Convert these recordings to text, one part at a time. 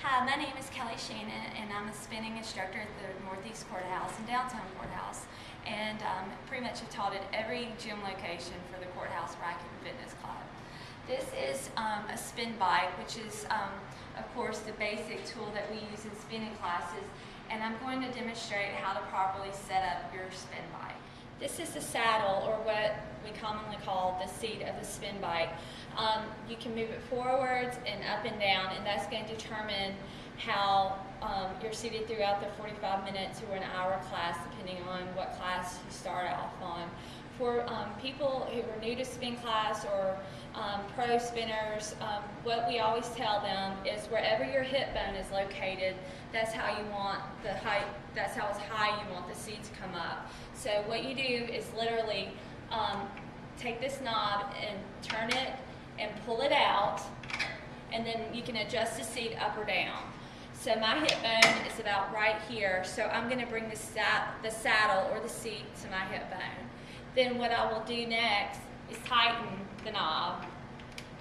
Hi, my name is Shannon, and I'm a spinning instructor at the Northeast Courthouse and Downtown Courthouse, and pretty much have taught at every gym location for the Courthouse Racket and Fitness Club. This is a spin bike, which is, of course, the basic tool that we use in spinning classes, and I'm going to demonstrate how to properly set up your spin bike. This is the saddle, or what we commonly call the seat of the spin bike. You can move it forwards and up and down, and that's going to determine how you're seated throughout the 45 minutes or an hour class, depending on what class you start off on. For people who are new to spin class or pro spinners, what we always tell them is wherever your hip bone is located, that's how you want the height, that's how high you want the seat to come up. So what you do is literally take this knob and turn it and pull it out, and then you can adjust the seat up or down. So my hip bone is about right here, so I'm going to bring the saddle or the seat to my hip bone. Then what I will do next is tighten the knob,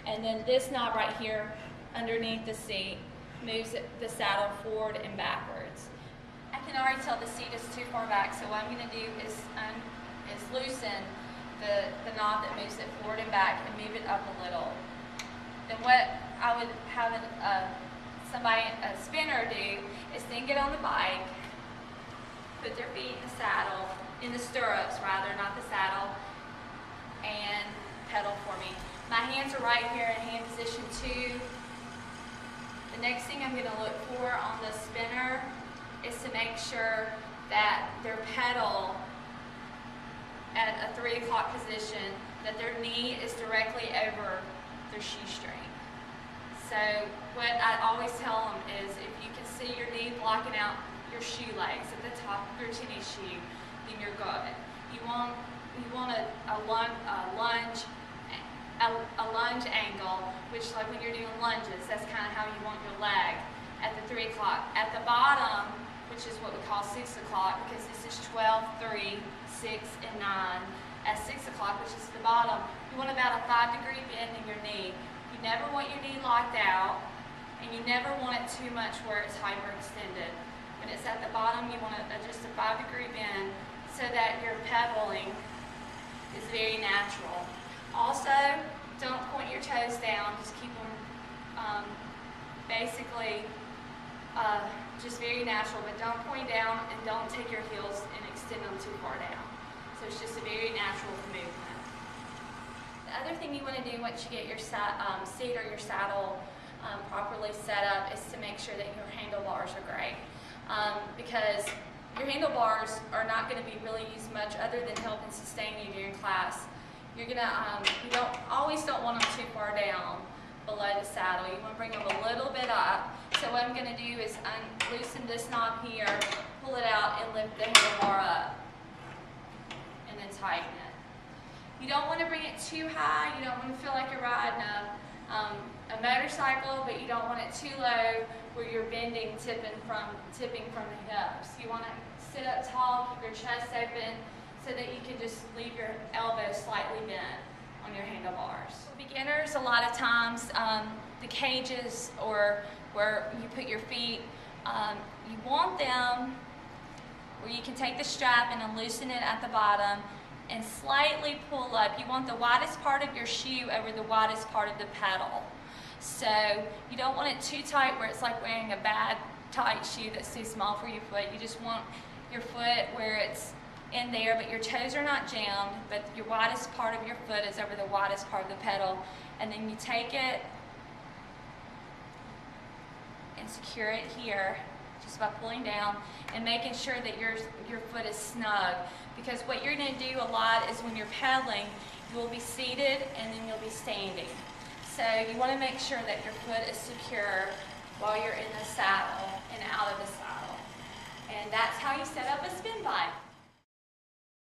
and then this knob right here underneath the seat moves the saddle forward and backwards. I can already tell the seat is too far back, so what I'm going to do is loosen the knob that moves it forward and back and move it up a little. Then what I would have a spinner do is then get on the bike, put their feet in the saddle, in the stirrups rather, not the saddle, and pedal for me. My hands are right here in hand position 2. The next thing I'm going to look for on the spinner is to make sure that their pedal at a 3 o'clock position, that their knee is directly over their shoestring. So what I always tell them is if you can see your knee blocking out your shoelace at the top of your tennis shoe, then you're good. You want a lunge angle, which like when you're doing lunges, that's kind of how you want your leg at the 3 o'clock. At the bottom, which is what we call 6 o'clock, because this is 12, 3, 6, and 9. At 6 o'clock, which is the bottom, you want about a 5-degree bend in your knee. You never want your knee locked out, and you never want it too much where it's hyperextended. When it's at the bottom, you want to adjust a 5-degree bend so that your pedaling is very natural. Also, don't point your toes down, just keep them basically just very natural, but don't point down and don't take your heels and extend them too far down. So it's just a very natural movement. The other thing you want to do once you get your seat or your saddle properly set up is to make sure that your handlebars are great. Because your handlebars are not going to be really used much other than helping sustain you during class. You're gonna, you always don't want them too far down below the saddle. You want to bring them a little bit up. So what I'm going to do is loosen this knob here, pull it out, and lift the handlebar up, and then tighten it. You don't want to bring it too high. You don't want to feel like you're riding a motorcycle, but you don't want it too low where you're tipping from the hips. You want to sit up tall, keep your chest open, so that you can just leave your elbows slightly bent on your handlebars. For beginners, a lot of times, the cages or where you put your feet, you want them where you can take the strap and loosen it at the bottom and slightly pull up. You want the widest part of your shoe over the widest part of the pedal. So you don't want it too tight where it's like wearing a bad tight shoe that's too small for your foot. You just want your foot where it's in there, but your toes are not jammed, but your widest part of your foot is over the widest part of the pedal. And then you take it and secure it here just by pulling down and making sure that your foot is snug. Because what you're going to do a lot is when you're pedaling, you will be seated and then you'll be standing. So you want to make sure that your foot is secure while you're in the saddle and out of the saddle. And that's how you set up a spin bike.